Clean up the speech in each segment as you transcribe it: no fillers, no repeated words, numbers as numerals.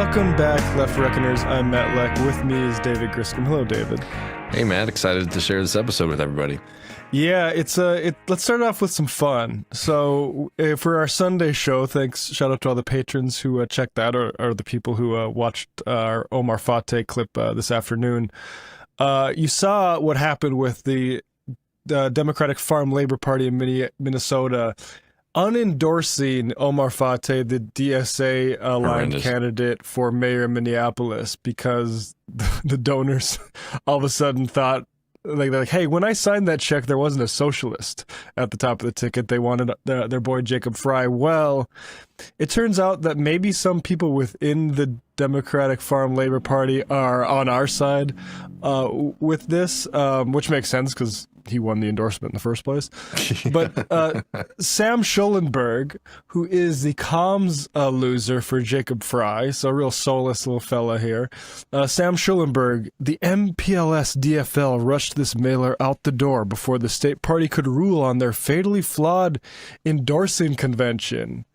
Welcome back, Left Reckoners. I'm Matt Leck. With me is David Griscom. Hello, David. Hey, Matt. Excited to share this episode with everybody. Yeah, let's start off with some fun. So for our Sunday show, shout out to all the patrons who checked that, or the people who watched our Omar Fateh clip this afternoon. You saw what happened with the Democratic Farm Labor Party in Minnesota unendorsing Omar Fateh, the DSA aligned candidate for mayor of Minneapolis, because the donors all of a sudden thought, they're like, hey, when I signed that check, there wasn't a socialist at the top of the ticket. They wanted their boy Jacob Fry. Well, it turns out that maybe some people within the Democratic Farm Labor Party are on our side with this, which makes sense because he won the endorsement in the first place. But Sam Schollenberg, who is the comms loser for Jacob Fry, so a real soulless little fella here. Sam Schollenberg, the MPLS DFL rushed this mailer out the door before the state party could rule on their fatally flawed endorsing convention.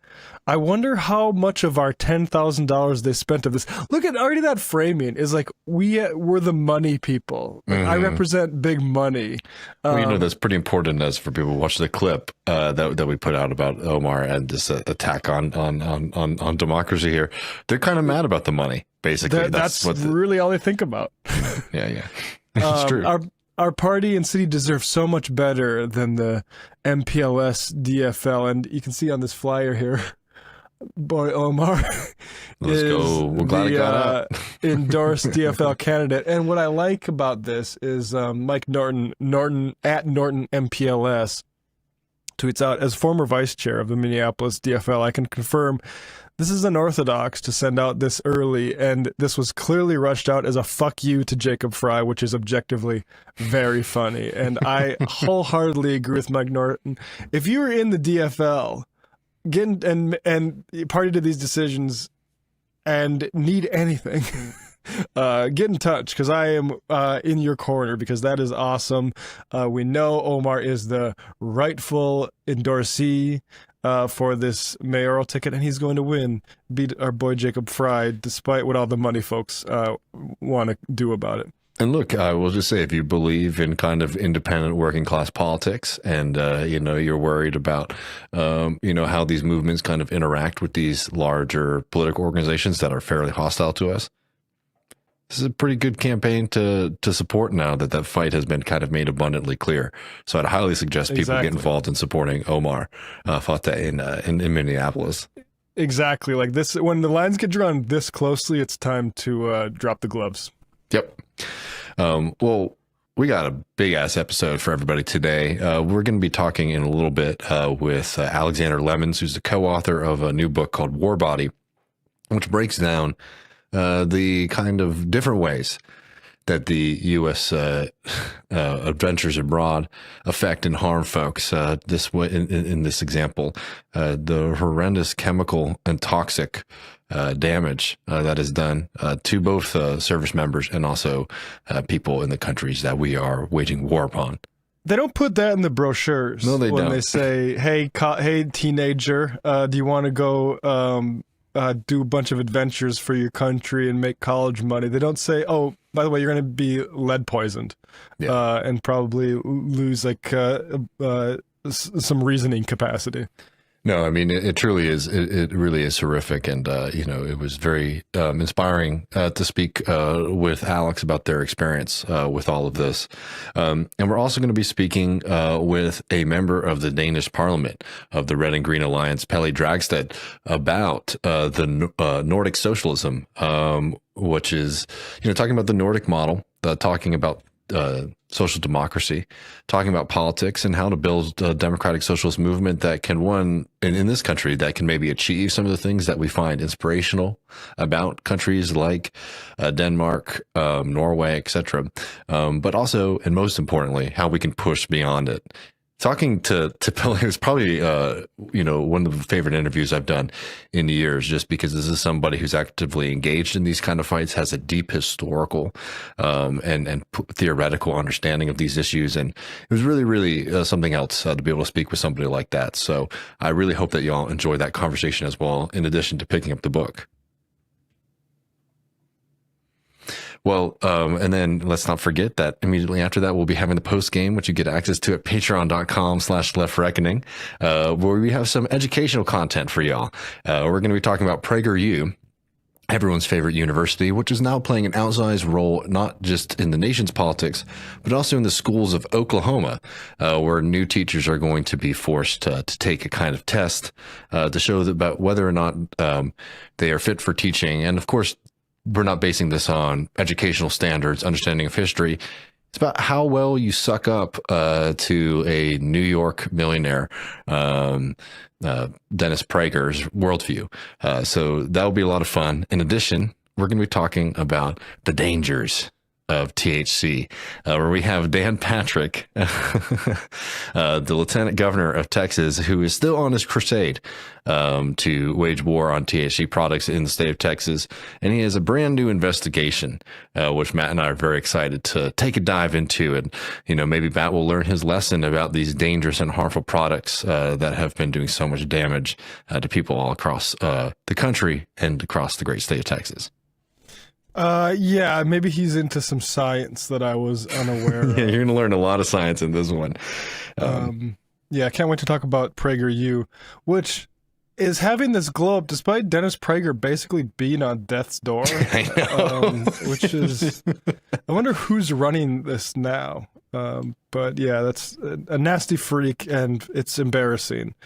I wonder how much of our $10,000 they spent of this. Look at already that framing is like we're the money people. Mm-hmm. I represent big money. Well, that's pretty important as for people who watch the clip that we put out about Omar and this attack on democracy here. They're kind of mad about the money, basically. That's really all they think about. Yeah. It's true. Our party and city deserve so much better than the MPLS DFL, and you can see on this flyer here, boy Omar Let's go. We're glad it got out. Endorsed DFL candidate. And what I like about this is Mike Norton at Norton MPLS tweets out, as former vice chair of the Minneapolis DFL, I can confirm this is unorthodox to send out this early, and this was clearly rushed out as a fuck you to Jacob Fry, which is objectively very funny. And I wholeheartedly agree with Mike Norton. If you were in the DFL, and party to these decisions and need anything, get in touch, because I am in your corner, because that is awesome. We know Omar is the rightful endorsee for this mayoral ticket, and he's going to win, beat our boy Jacob Fry, despite what all the money folks want to do about it. And look, I will just say, if you believe in kind of independent working class politics, and you're worried about how these movements kind of interact with these larger political organizations that are fairly hostile to us, this is a pretty good campaign to support now that fight has been kind of made abundantly clear. So I'd highly suggest people get involved in supporting Omar Fateh in Minneapolis. Exactly. Like this, when the lines get drawn this closely, it's time to drop the gloves. Yep. Well, we got a big-ass episode for everybody today. We're going to be talking in a little bit with Alexander Lemons, who's the co-author of a new book called Warbody, which breaks down the kind of different ways that the U.S. adventures abroad affect and harm folks. This way, in this example, the horrendous chemical and toxic damage that is done to both service members and also people in the countries that we are waging war upon. They don't put that in the brochures. No, they when don't. They say, hey, teenager, do you want to go do a bunch of adventures for your country and make college money? They don't say, oh, by the way, you're going to be lead poisoned, and probably lose some reasoning capacity. No, I mean, it truly is. It really is horrific. And, it was very inspiring to speak with Alex about their experience with all of this. And we're also going to be speaking with a member of the Danish Parliament of the Red and Green Alliance, Pelle Dragsted, about the Nordic Socialism, which is, talking about the Nordic model, talking about social democracy, talking about politics and how to build a democratic socialist movement that can, in this country, that can maybe achieve some of the things that we find inspirational about countries like Denmark, Norway, etc. But also, and most importantly, how we can push beyond it. Talking to Pelle is probably, one of the favorite interviews I've done in years, just because this is somebody who's actively engaged in these kind of fights, has a deep historical and theoretical understanding of these issues. And it was really, really something else to be able to speak with somebody like that. So I really hope that y'all enjoy that conversation as well, in addition to picking up the book. Well, and then let's not forget that immediately after that, we'll be having the post game, which you get access to at patreon.com/leftreckoning, where we have some educational content for y'all. We're going to be talking about PragerU, everyone's favorite university, which is now playing an outsized role, not just in the nation's politics, but also in the schools of Oklahoma, where new teachers are going to be forced to take a kind of test to show that about whether or not they are fit for teaching. And of course, we're not basing this on educational standards, understanding of history. It's about how well you suck up to a New York millionaire, Dennis Prager's worldview. So that'll be a lot of fun. In addition, we're going to be talking about the dangers of THC, where we have Dan Patrick, the Lieutenant Governor of Texas, who is still on his crusade to wage war on THC products in the state of Texas. And he has a brand new investigation, which Matt and I are very excited to take a dive into. And, maybe Matt will learn his lesson about these dangerous and harmful products that have been doing so much damage to people all across the country and across the great state of Texas. Yeah, maybe he's into some science that I was unaware of. Yeah, you're going to learn a lot of science in this one. Yeah, I can't wait to talk about PragerU, which is having this glow up despite Dennis Prager basically being on death's door. I know. Which is, I wonder who's running this now. But yeah, that's a nasty freak, and it's embarrassing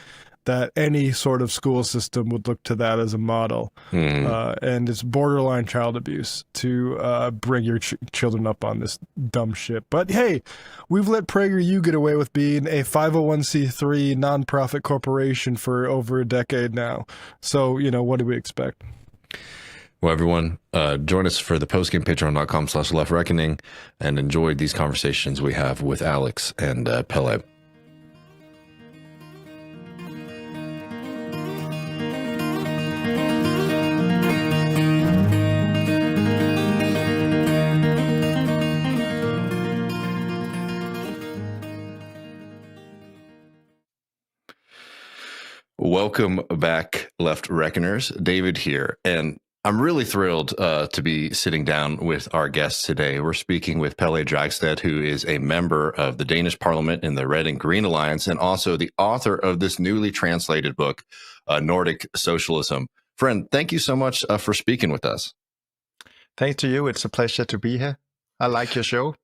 that any sort of school system would look to that as a model. And it's borderline child abuse to bring your children up on this dumb shit. But hey, we've let PragerU get away with being a 501c3 nonprofit corporation for over a decade now. So, what do we expect? Well, everyone, join us for the postgame, patreon.com/leftreckoning, and enjoy these conversations we have with Alex and Pelle. Welcome back, Left Reckoners. David here, and I'm really thrilled to be sitting down with our guests today. We're speaking with Pelle Dragsted, who is a member of the Danish Parliament in the Red and Green Alliance, and also the author of this newly translated book, Nordic Socialism. Friend, thank you so much for speaking with us. Thanks to you. It's a pleasure to be here. I like your show.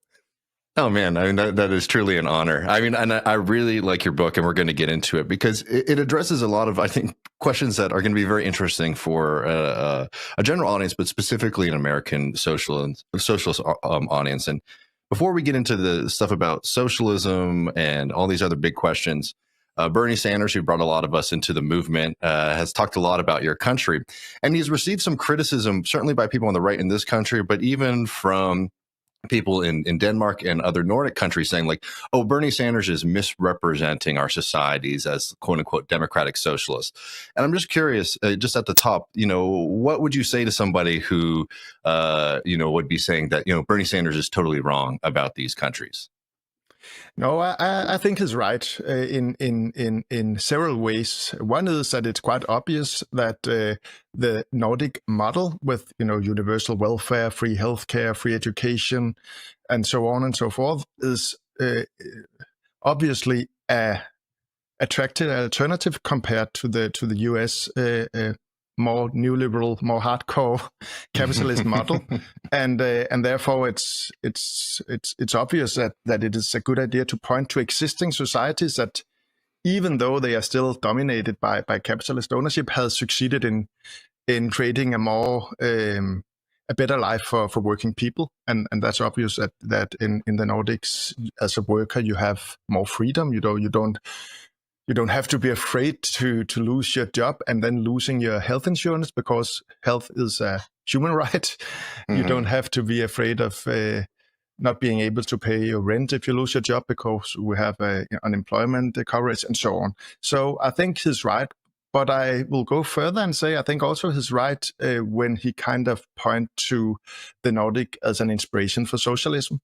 Oh, man, I mean, that is truly an honor. I mean, and I really like your book, and we're going to get into it because it addresses a lot of, I think, questions that are going to be very interesting for a general audience, but specifically an American socialist audience. And before we get into the stuff about socialism and all these other big questions, Bernie Sanders, who brought a lot of us into the movement, has talked a lot about your country. And he's received some criticism, certainly by people on the right in this country, but even from people in Denmark and other Nordic countries saying like, oh, Bernie Sanders is misrepresenting our societies as quote unquote democratic socialists. And I'm just curious, just at the top, what would you say to somebody who, would be saying that, Bernie Sanders is totally wrong about these countries? No, I think he's right in several ways. One is that it's quite obvious that the Nordic model with universal welfare, free healthcare, free education, and so on and so forth is obviously a attractive alternative compared to the US more neoliberal, more hardcore capitalist model, and therefore it's obvious that it is a good idea to point to existing societies that, even though they are still dominated by capitalist ownership, has succeeded in creating a better life for working people, and that's obvious that in the Nordics, as a worker, you have more freedom. You don't have to be afraid to lose your job and then losing your health insurance, because health is a human right. Mm-hmm. You don't have to be afraid of not being able to pay your rent if you lose your job, because we have unemployment coverage and so on. So I think he's right, but I will go further and say I think also he's right when he kind of point to the Nordic as an inspiration for socialism.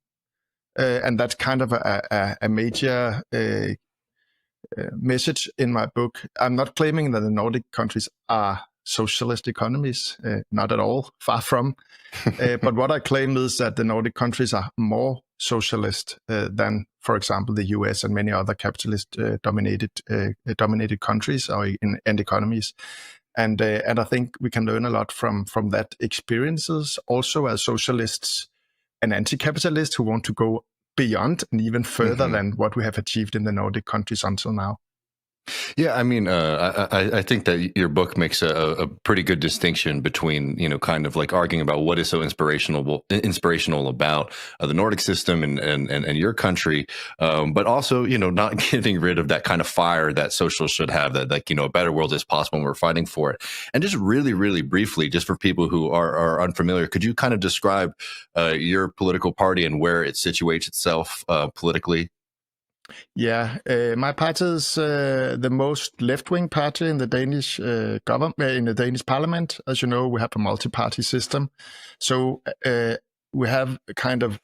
And that's kind of a major message in my book. I'm not claiming that the Nordic countries are socialist economies, not at all, far from. But what I claim is that the Nordic countries are more socialist than, for example, the US and many other capitalist dominated countries and economies. And I think we can learn a lot from that experiences, also as socialists and anti-capitalists who want to go beyond and even further than what we have achieved in the Nordic countries until now. Yeah, I mean, I think that your book makes a pretty good distinction between, kind of like arguing about what is so inspirational about the Nordic system and your country, but also, not getting rid of that kind of fire that socialists should have, that like, a better world is possible and we're fighting for it. And just really, really briefly, just for people who are unfamiliar, could you kind of describe your political party and where it situates itself politically? Yeah, my party is the most left-wing party in the Danish government, in the Danish Parliament. As you know, we have a multi-party system, so we have a kind of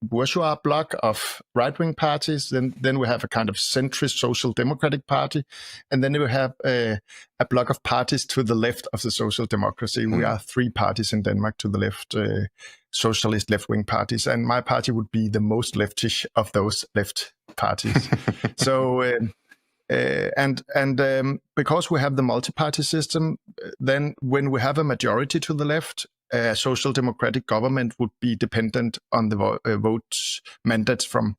bourgeois bloc of right-wing parties. Then we have a kind of centrist social democratic party, and then we have a bloc of parties to the left of the social democracy. We are three parties in Denmark to the left, socialist left-wing parties, and my party would be the most leftish of those left parties. So, because we have the multi-party system, then when we have a majority to the left, a social democratic government would be dependent on the votes mandates from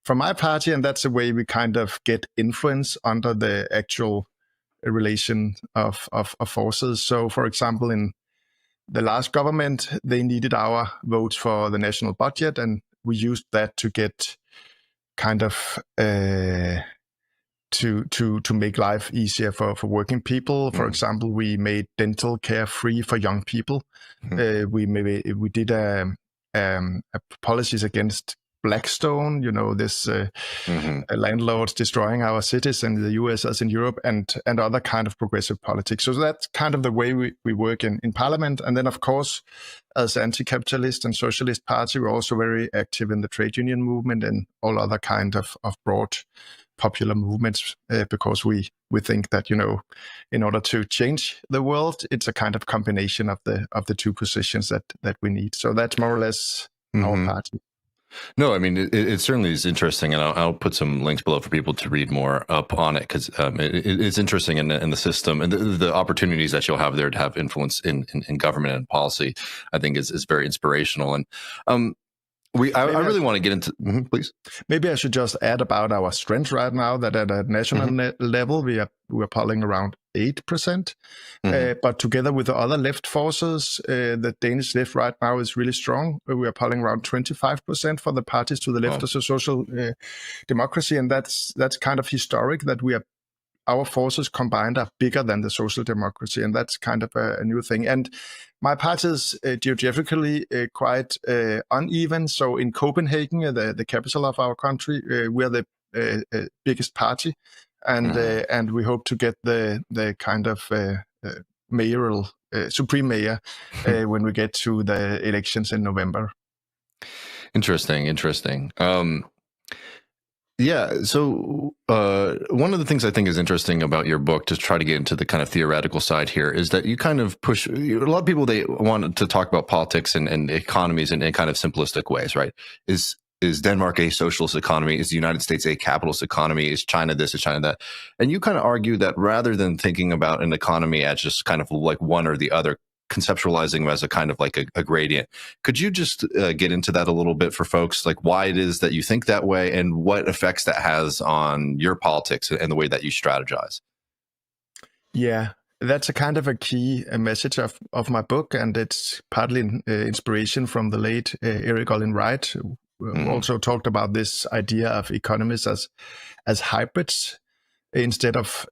my party, and that's the way we kind of get influence under the actual relation of forces. So, for example, in the last government, they needed our votes for the national budget, and we used that to get kind of to make life easier for working people. For example, we made dental care free for young people. We did policies against Blackstone, this landlords destroying our cities in the US as in Europe, and other kind of progressive politics. So that's kind of the way we work in Parliament. And then, of course, as anti-capitalist and socialist party, we're also very active in the trade union movement and all other kind of broad popular movements, because we think that, in order to change the world, it's a kind of combination of the two positions that we need. So that's more or less our party. No, I mean, it certainly is interesting, and I'll put some links below for people to read more up on it, because it's interesting in the system, and the opportunities that you'll have there to have influence in government and policy, I think is very inspirational. And I really want to get into, please. Maybe I should just add about our strength right now, that at a national level, we're polling around 8%. But together with the other left forces, the Danish left right now is really strong. We are polling around 25% for the parties to the left of the social democracy. And that's kind of historic, that our forces combined are bigger than the social democracy. And that's kind of a new thing. And my party is geographically quite uneven. So in Copenhagen, the capital of our country, we're the biggest party. And we hope to get the kind of mayoral, supreme mayor when we get to the elections in November. Interesting. Yeah. So one of the things I think is interesting about your book, to try to get into the kind of theoretical side here, is that you kind of push a lot of people. They want to talk about politics and economies in kind of simplistic ways, right? Is Denmark a socialist economy? Is the United States a capitalist economy? Is China this? Is China that? And you kind of argue that rather than thinking about an economy as just kind of like one or the other, conceptualizing them as a kind of like a gradient. Could you just get into that a little bit for folks, like why it is that you think that way and what effects that has on your politics and the way that you strategize? Yeah, that's a kind of a key message of my book, and it's partly inspiration from the late Eric Olin Wright, who also talked about this idea of economies as hybrids, instead of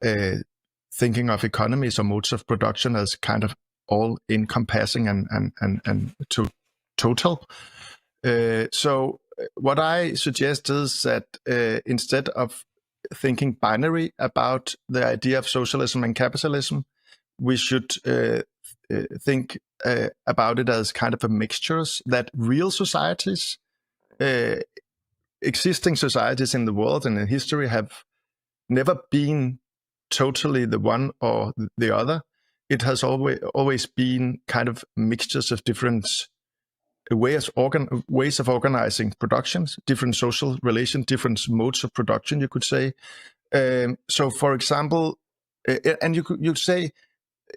thinking of economies or modes of production as kind of all encompassing and total. So what I suggest is that instead of thinking binary about the idea of socialism and capitalism, we should think about it as kind of a mixtures, that real societies, existing societies in the world and in history, have never been totally the one or the other. it has always been kind of mixtures of different ways of organizing productions, different social relations, different modes of production, you could say. So, for example, and you'd say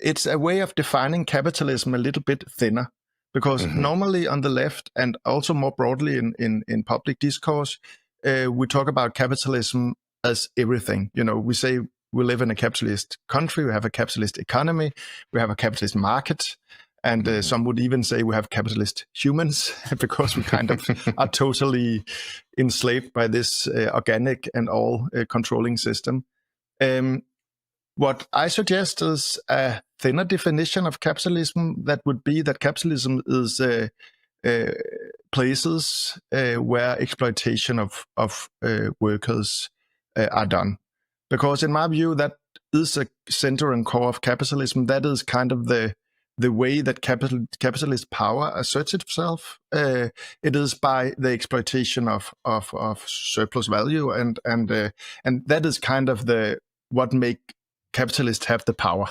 it's a way of defining capitalism a little bit thinner, because normally on the left and also more broadly in public discourse, we talk about capitalism as everything. We say we live in a capitalist country, we have a capitalist economy, we have a capitalist market, and some would even say we have capitalist humans because we kind of are totally enslaved by this organic and all controlling system. What I suggest is a thinner definition of capitalism. That would be that capitalism is places where exploitation of workers are done. Because in my view, that is a center and core of capitalism. That is kind of the way that capitalist power asserts itself. It is by the exploitation of surplus value, and that is kind of what make capitalists have the power.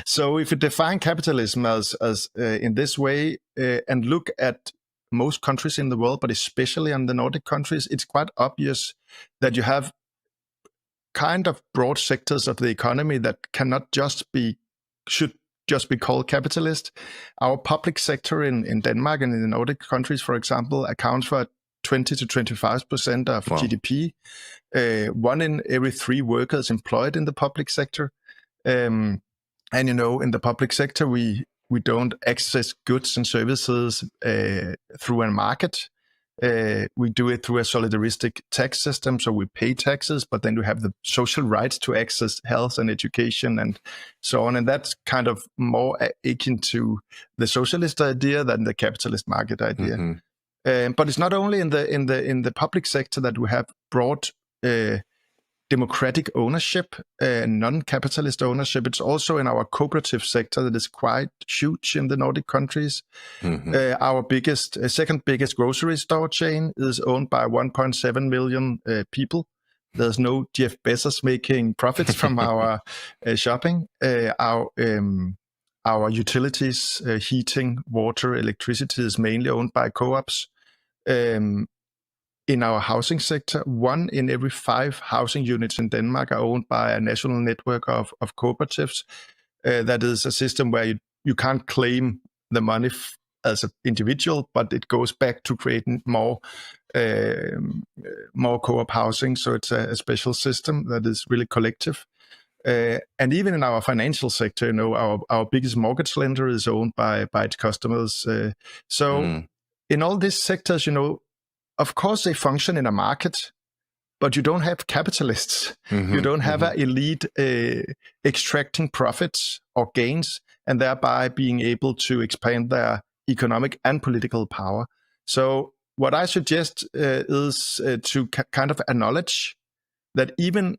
So if you define capitalism as in this way and look at most countries in the world, but especially in the Nordic countries, it's quite obvious that you have kind of broad sectors of the economy that should just be called capitalist. Our public sector in Denmark and in the Nordic countries, for example, accounts for 20 to 25% of GDP. 1 in every 3 workers employed in the public sector. And in the public sector, we don't access goods and services through a market. We do it through a solidaristic tax system, so we pay taxes, but then we have the social rights to access health and education and so on. And that's kind of more akin to the socialist idea than the capitalist market idea. But it's not only in the public sector that we have broad democratic ownership, non-capitalist ownership. It's also in our cooperative sector that is quite huge in the Nordic countries. Our second biggest grocery store chain is owned by 1.7 million people. There's no Jeff Bezos making profits from our shopping. Our utilities, heating, water, electricity is mainly owned by co-ops. In our housing sector, 1 in every 5 housing units in Denmark are owned by a national network of cooperatives. That is a system where you can't claim the money as an individual, but it goes back to creating more co-op housing. So it's a special system that is really collective. And even in our financial sector, our biggest mortgage lender is owned by its customers. In all these sectors, of course, they function in a market, but you don't have capitalists. You don't have an elite extracting profits or gains and thereby being able to expand their economic and political power. So what I suggest is to kind of acknowledge that even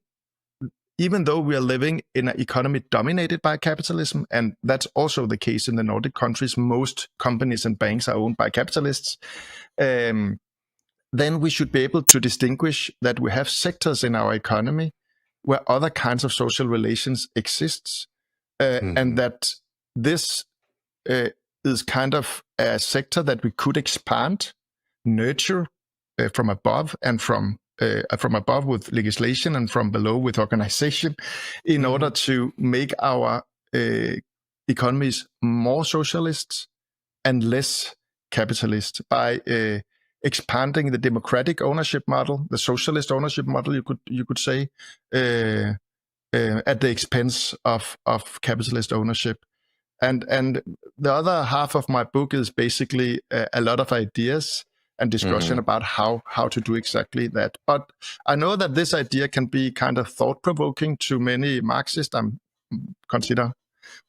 though we are living in an economy dominated by capitalism, and that's also the case in the Nordic countries, most companies and banks are owned by capitalists, then we should be able to distinguish that we have sectors in our economy where other kinds of social relations exist, and that this is kind of a sector that we could expand, nurture from above, and from above with legislation and from below with organization, in order to make our economies more socialist and less capitalist by expanding the democratic ownership model, the socialist ownership model, you could say, at the expense of capitalist ownership. And the other half of my book is basically a lot of ideas and discussion about how to do exactly that. But I know that this idea can be kind of thought-provoking to many Marxists. I consider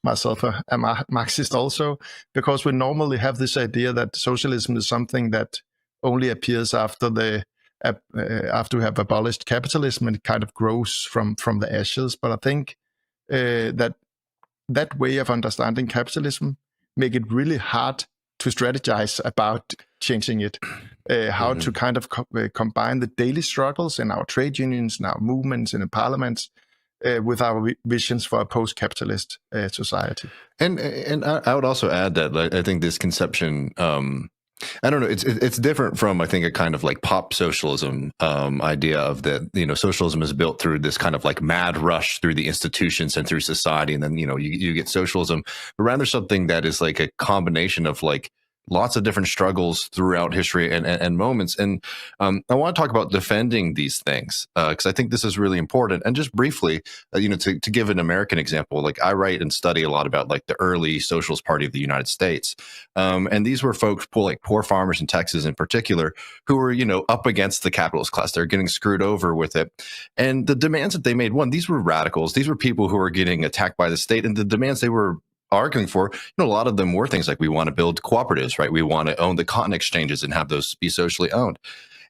myself a Marxist also, because we normally have this idea that socialism is something that only appears after we have abolished capitalism, and it kind of grows from the ashes. But I think that way of understanding capitalism make it really hard to strategize about changing it, how to kind of combine the daily struggles in our trade unions, in our movements, in the parliaments, with our visions for a post-capitalist society. And I would also add that I think this conception, I don't know, it's different from, I think, a kind of like pop socialism idea of that, socialism is built through this kind of like mad rush through the institutions and through society, and then you get socialism, but rather something that is like a combination of like lots of different struggles throughout history and moments. And I want to talk about defending these things because I think this is really important. And just briefly, to give an American example, like I write and study a lot about like the early Socialist Party of the United States. And these were folks, poor farmers in Texas in particular, who were, up against the capitalist class. They're getting screwed over with it. And the demands that they made, these were radicals. These were people who were getting attacked by the state. And the demands they were arguing for, a lot of them were things like we want to build cooperatives, right? We want to own the cotton exchanges and have those be socially owned.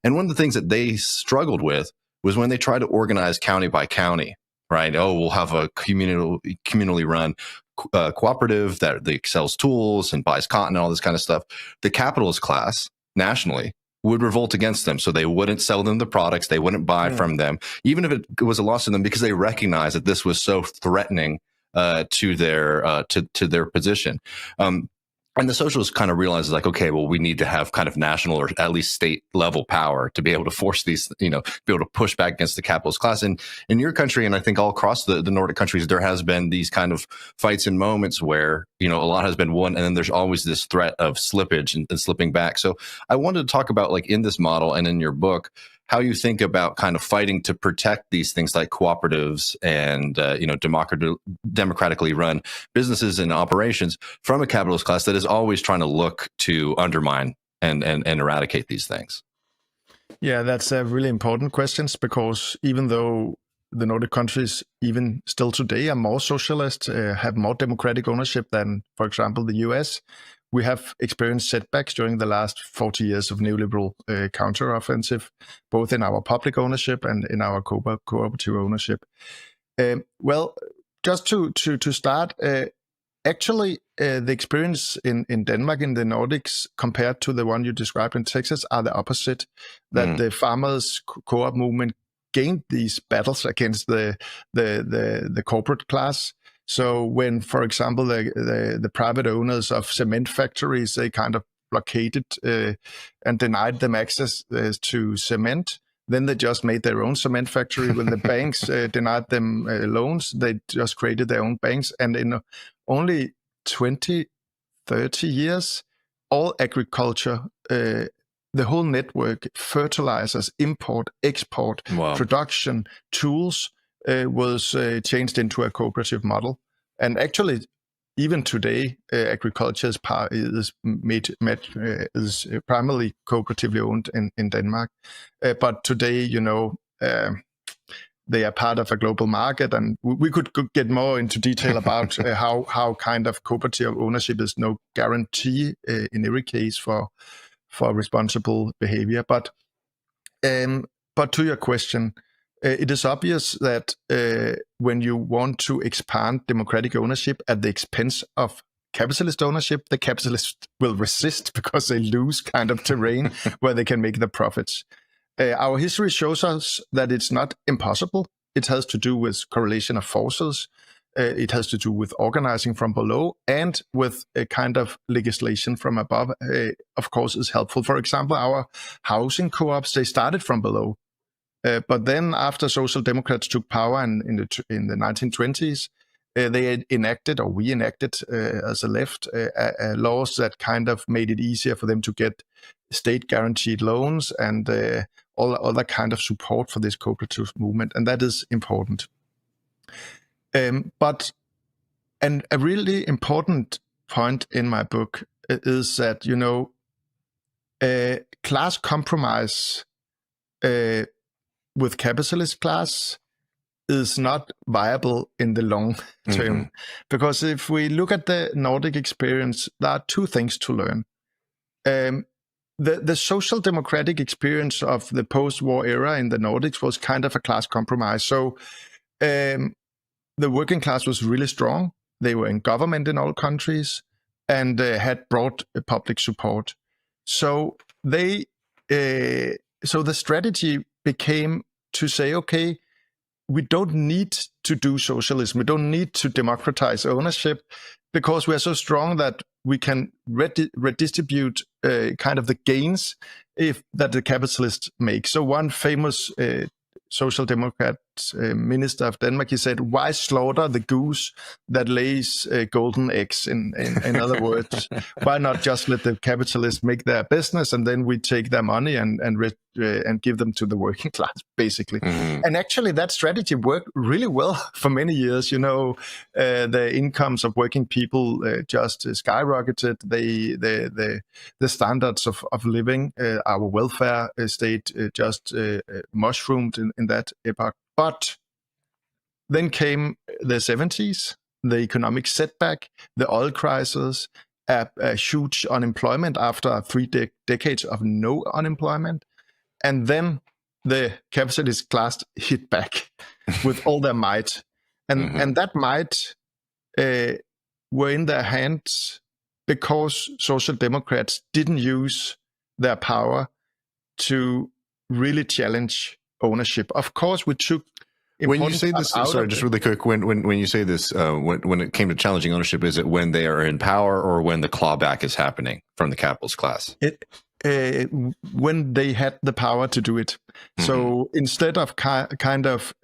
And one of the things that they struggled with was when they tried to organize county by county, right? Oh, we'll have a communally run cooperative that sells tools and buys cotton and all this kind of stuff. The capitalist class nationally would revolt against them. So they wouldn't sell them the products. They wouldn't buy from them, even if it was a loss to them, because they recognized that this was so threatening to their position. And the socialists kind of realized, like, okay, well, we need to have kind of national or at least state level power to be able to force these, be able to push back against the capitalist class. And in your country, and I think all across the Nordic countries, there has been these kind of fights and moments where, a lot has been won, and then there's always this threat of slippage and slipping back. So I wanted to talk about, like, in this model and in your book, how you think about kind of fighting to protect these things like cooperatives and, democratically run businesses and operations from a capitalist class that is always trying to look to undermine and eradicate these things. Yeah, that's a really important question, because even though the Nordic countries, even still today, are more socialist, have more democratic ownership than, for example, the US, we have experienced setbacks during the last 40 years of neoliberal counteroffensive, both in our public ownership and in our cooperative ownership. Well, just to start, actually, the experience in Denmark, in the Nordics, compared to the one you described in Texas, are the opposite. That the farmers' co-op movement gained these battles against the corporate class. So when, for example, the private owners of cement factories, they kind of blockaded and denied them access to cement, then they just made their own cement factory. When the banks denied them loans, they just created their own banks. And in only 20, 30 years, all agriculture, the whole network, fertilizers, import, export, production, tools, was changed into a cooperative model. And actually, even today, agriculture is primarily cooperatively owned in Denmark. But today, they are part of a global market, and we could get more into detail about how kind of cooperative ownership is no guarantee in every case for responsible behavior. But to your question, it is obvious that when you want to expand democratic ownership at the expense of capitalist ownership, the capitalists will resist because they lose kind of terrain where they can make the profits. Our history shows us that it's not impossible. It has to do with correlation of forces. It has to do with organizing from below, and with a kind of legislation from above, of course, is helpful. For example, our housing co-ops, they started from below. But then after Social Democrats took power in the 1920s, they enacted, or we enacted as a left, laws that kind of made it easier for them to get state-guaranteed loans and all other kind of support for this cooperative movement. And that is important. But a really important point in my book is that, class compromise with capitalist class is not viable in the long term. Because if we look at the Nordic experience, there are two things to learn. The social democratic experience of the post-war era in the Nordics was kind of a class compromise. So the working class was really strong. They were in government in all countries and had broad public support. So so the strategy became to say, okay, we don't need to do socialism. We don't need to democratize ownership because we are so strong that we can redistribute kind of the gains that the capitalists make. So one famous social democrat minister of Denmark, he said, "Why slaughter the goose that lays golden eggs?" In other words, why not just let the capitalists make their business and then we take their money and give them to the working class, basically. Mm-hmm. And actually, that strategy worked really well for many years. The incomes of working people just skyrocketed. The standards of living, our welfare state, just mushroomed in that epoch. But then came the 70s, the economic setback, the oil crisis, a huge unemployment after 3 decades of no unemployment. And then the capitalist class hit back with all their might. And that might were in their hands because social democrats didn't use their power to really challenge ownership. Of course, we took. When you say this, sorry, just really quick. When you say this, when it came to challenging ownership, is it when they are in power or when the clawback is happening from the capitalist class? When they had the power to do it. Mm-hmm. So instead of kind of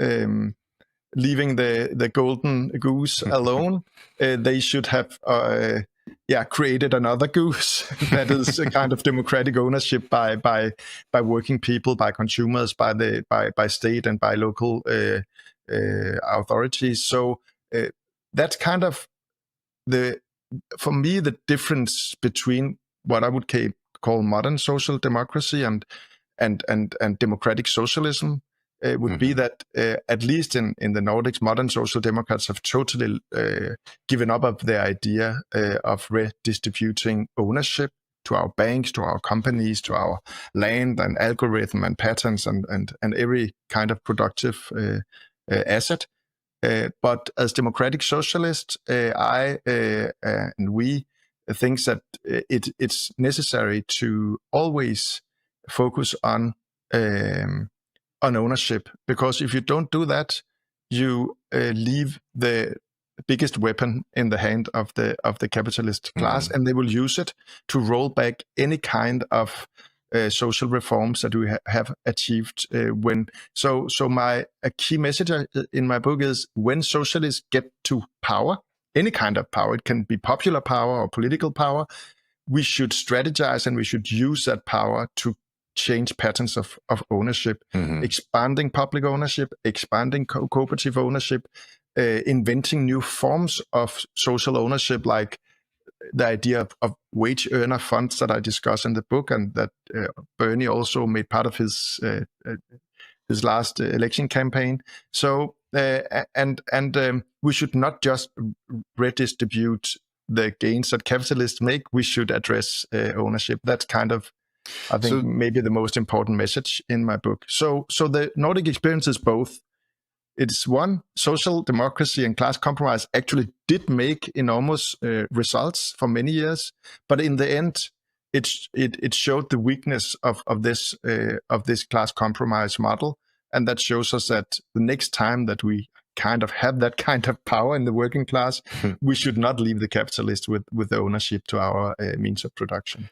leaving the golden goose alone, they should have created another goose that is a kind of democratic ownership by working people, by consumers, by state and by local authorities. So that's kind of for me the difference between what I would call modern social democracy and democratic socialism. Would be that at least in the Nordics, modern social democrats have totally given up of the idea of redistributing ownership to our banks, to our companies, to our land and algorithm and patents and every kind of productive asset. But as democratic socialists, I and we think that it's necessary to always focus on ownership, because if you don't do that, you leave the biggest weapon in the hand of the capitalist class, and they will use it to roll back any kind of social reforms that we have achieved. A key message in my book is when socialists get to power, any kind of power, it can be popular power or political power, we should strategize and we should use that power to change patterns of ownership, expanding public ownership, expanding cooperative ownership, inventing new forms of social ownership, like the idea of wage earner funds that I discuss in the book, and that Bernie also made part of his last election campaign. So we should not just redistribute the gains that capitalists make. We should address ownership. That's kind of, I think, maybe the most important message in my book. So the Nordic experience is both. It's one, social democracy and class compromise actually did make enormous results for many years, but in the end, it showed the weakness of this class compromise model, and that shows us that the next time that we kind of have that kind of power in the working class, we should not leave the capitalists with the ownership to our means of production.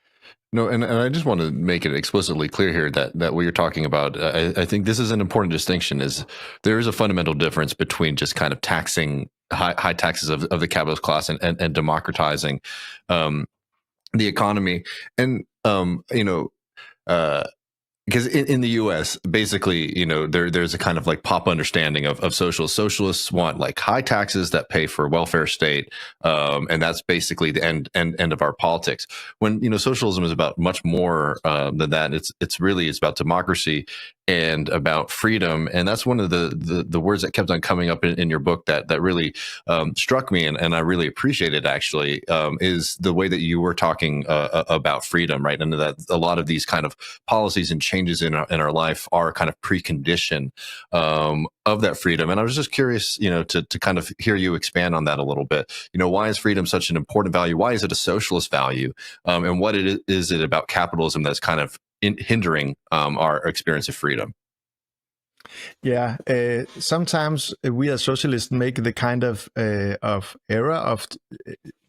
No, and I just want to make it explicitly clear here that what you're talking about, I think this is an important distinction, is there is a fundamental difference between just kind of taxing high taxes of the capitalist class and democratizing the economy. And, because in the U.S., basically, there's a kind of like pop understanding of socialists. Socialists want like high taxes that pay for welfare state, and that's basically the end of our politics. When socialism is about much more than that. It's really about democracy and about freedom, and that's one of the words that kept on coming up in your book that really struck me, and I really appreciate it actually, is the way that you were talking about freedom, right? And that a lot of these kind of policies and changes in our life are kind of precondition of that freedom. And I was just curious, to kind of hear you expand on that a little bit. Why is freedom such an important value? Why is it a socialist value? And what is it about capitalism that's kind of hindering our experience of freedom? Yeah, sometimes we as socialists make the kind of error of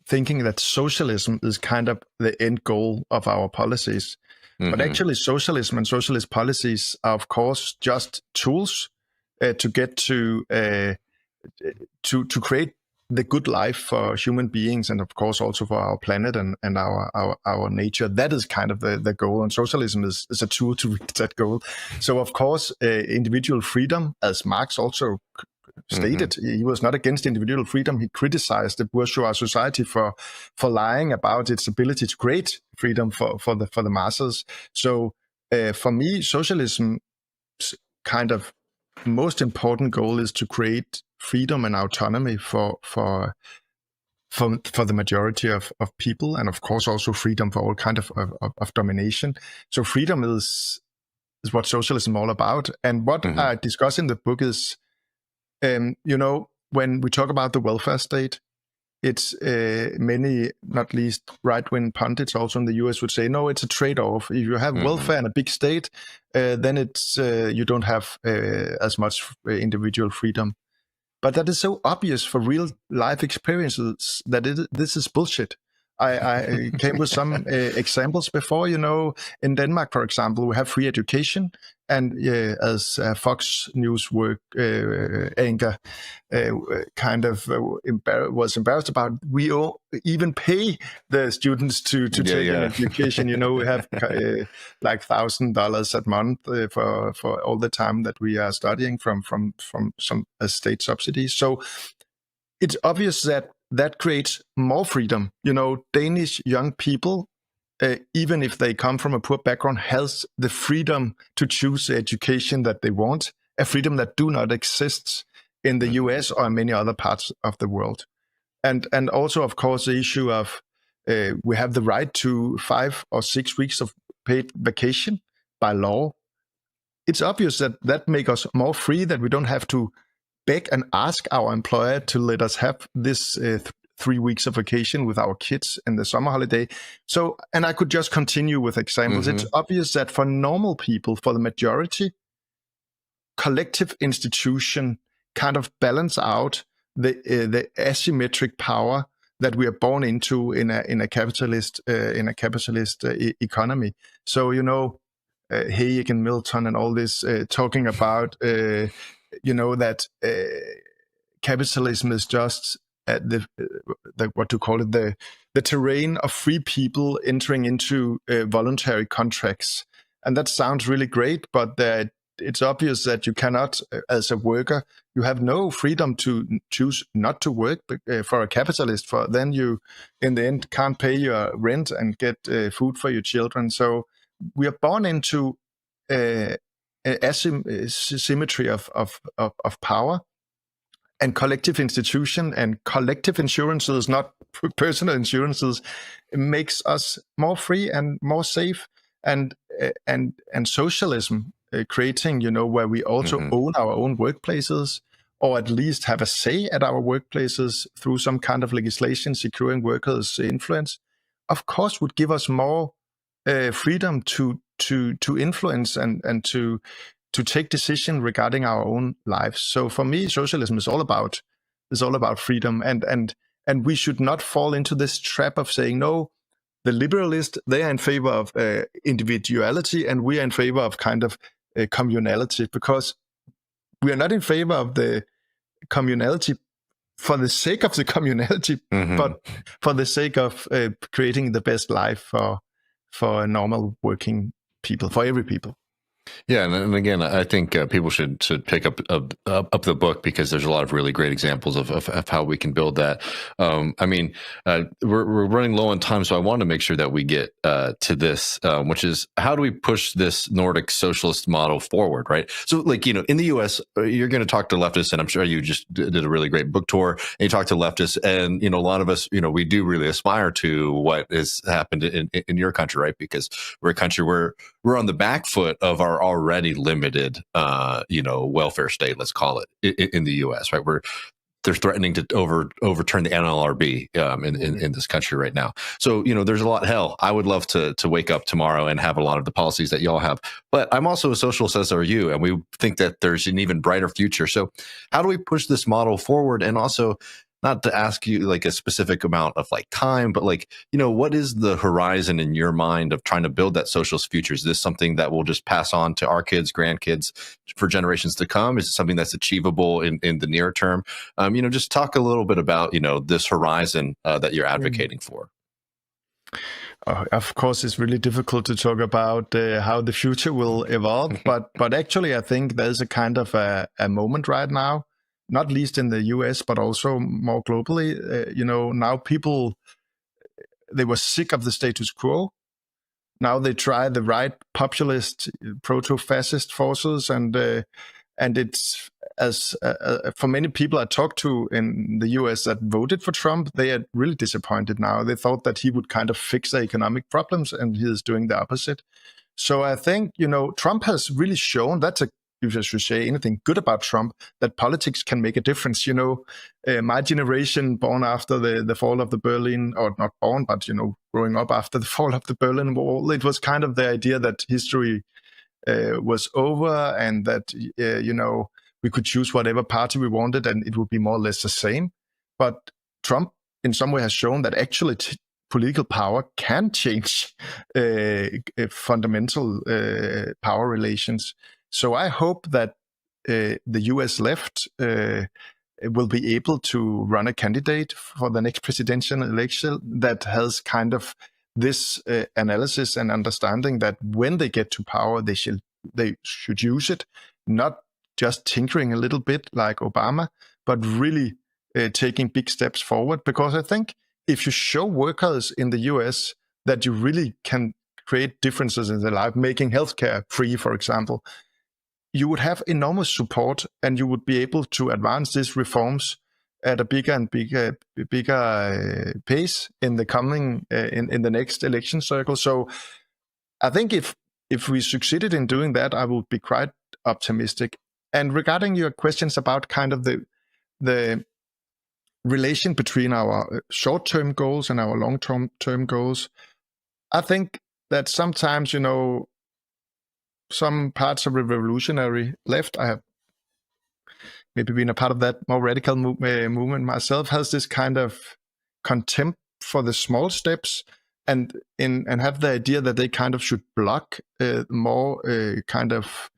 thinking that socialism is kind of the end goal of our policies. But actually, socialism and socialist policies are, of course, just tools to get to create the good life for human beings, and of course also for our planet and our nature. That is kind of the goal, and socialism is a tool to reach that goal. So of course, individual freedom, as Marx also stated, he was not against individual freedom. He criticized the bourgeois society for lying about its ability to create freedom for the masses. So for me, socialism's kind of most important goal is to create freedom and autonomy for the majority of people, and of course also freedom for all kind of domination. So freedom is what socialism is all about. And what I discuss in the book is, when we talk about the welfare state, it's many, not least right-wing pundits also in the US, would say, no, it's a trade-off. If you have welfare and a big state, then it's you don't have as much individual freedom. But that is so obvious for real life experiences that this is bullshit. I came with some examples before. In Denmark, for example, we have free education, and as Fox News anchor kind of was embarrassed about, we even pay the students to take an education. We have like $1,000 a month for all the time that we are studying from some state subsidies. So it's obvious that creates more freedom. Danish young people, even if they come from a poor background, has the freedom to choose the education that they want, a freedom that do not exist in the US or many other parts of the world. And also, of course, the issue of we have the right to 5 or 6 weeks of paid vacation by law. It's obvious that makes us more free, that we don't have to beg and ask our employer to let us have this 3 weeks of vacation with our kids in the summer holiday. So, and I could just continue with examples. It's obvious that for normal people, for the majority, collective institution kind of balance out the asymmetric power that we are born into in a capitalist economy. So Hayek and Milton and all this talking about that capitalism is just what to call it, the terrain of free people entering into voluntary contracts. And that sounds really great, but it's obvious that you cannot, as a worker, you have no freedom to choose not to work for a capitalist. For then you, in the end, can't pay your rent and get food for your children. So we are born into asymmetry of power, and collective institution and collective insurances, not personal insurances, makes us more free and more safe. And socialism, creating, where we also own our own workplaces, or at least have a say at our workplaces through some kind of legislation securing workers' influence, of course, would give us more freedom to influence and to take decision regarding our own lives. So for me, socialism is all about freedom, and we should not fall into this trap of saying, no, the liberalists, they are in favor of individuality, and we are in favor of kind of communality, because we are not in favor of the communality for the sake of the communality, but for the sake of creating the best life for normal working people, for every people. Yeah, and again, I think people should pick up the book, because there's a lot of really great examples of how we can build that. We're running low on time, so I want to make sure that we get to this, which is, how do we push this Nordic socialist model forward, right? So, in the U.S., you're going to talk to leftists, and I'm sure you just did a really great book tour, and you talk to leftists, and a lot of us, we do really aspire to what has happened in your country, right? Because we're a country where we're on the back foot of our already limited, welfare state, let's call it, in the U.S., right? they're threatening to overturn the NLRB in this country right now. So, there's a lot. Hell, I would love to wake up tomorrow and have a lot of the policies that y'all have. But I'm also a socialist, as are you, and we think that there's an even brighter future. So how do we push this model forward? And also, not to ask you like a specific amount of like time, but like, what is the horizon in your mind of trying to build that socialist future? Is this something that will just pass on to our kids, grandkids for generations to come? Is it something that's achievable in the near term? Just talk a little bit about, this horizon that you're advocating for. Of course, it's really difficult to talk about how the future will evolve, but actually, I think there's a kind of a moment right now, not least in the US, but also more globally. Now people, they were sick of the status quo. Now they try the right populist, proto-fascist forces, and it's as for many people I talked to in the US that voted for Trump, they are really disappointed now. They thought that he would kind of fix the economic problems, and he is doing the opposite. So I think, Trump has really shown if I should say anything good about Trump, that politics can make a difference. My generation, born after the fall of the Berlin, or not born, but, growing up after the fall of the Berlin Wall, it was kind of the idea that history was over, and that, we could choose whatever party we wanted and it would be more or less the same. But Trump, in some way, has shown that actually political power can change fundamental power relations. So I hope that the US left will be able to run a candidate for the next presidential election that has kind of this analysis and understanding that when they get to power, they should use it, not just tinkering a little bit like Obama, but really taking big steps forward. Because I think if you show workers in the US that you really can create differences in their life, making healthcare free, for example, you would have enormous support, and you would be able to advance these reforms at a bigger and bigger pace in the coming in the next election cycle. So I think if we succeeded in doing that, I would be quite optimistic. And regarding your questions about kind of the relation between our short-term goals and our long-term goals, I think that sometimes, some parts of the revolutionary left, I have maybe been a part of that more radical movement myself, has this kind of contempt for the small steps, and have the idea that they kind of should block more kind of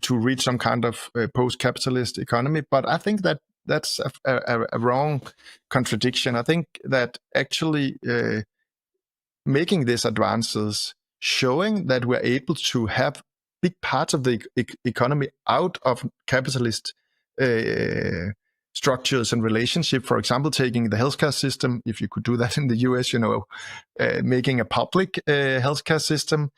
to reach some kind of post-capitalist economy. But I think that that's a wrong contradiction. I think that actually making these advances, showing that we're able to have big parts of the economy out of capitalist structures and relationship, for example, taking the healthcare system, if you could do that in the US, making a public healthcare system,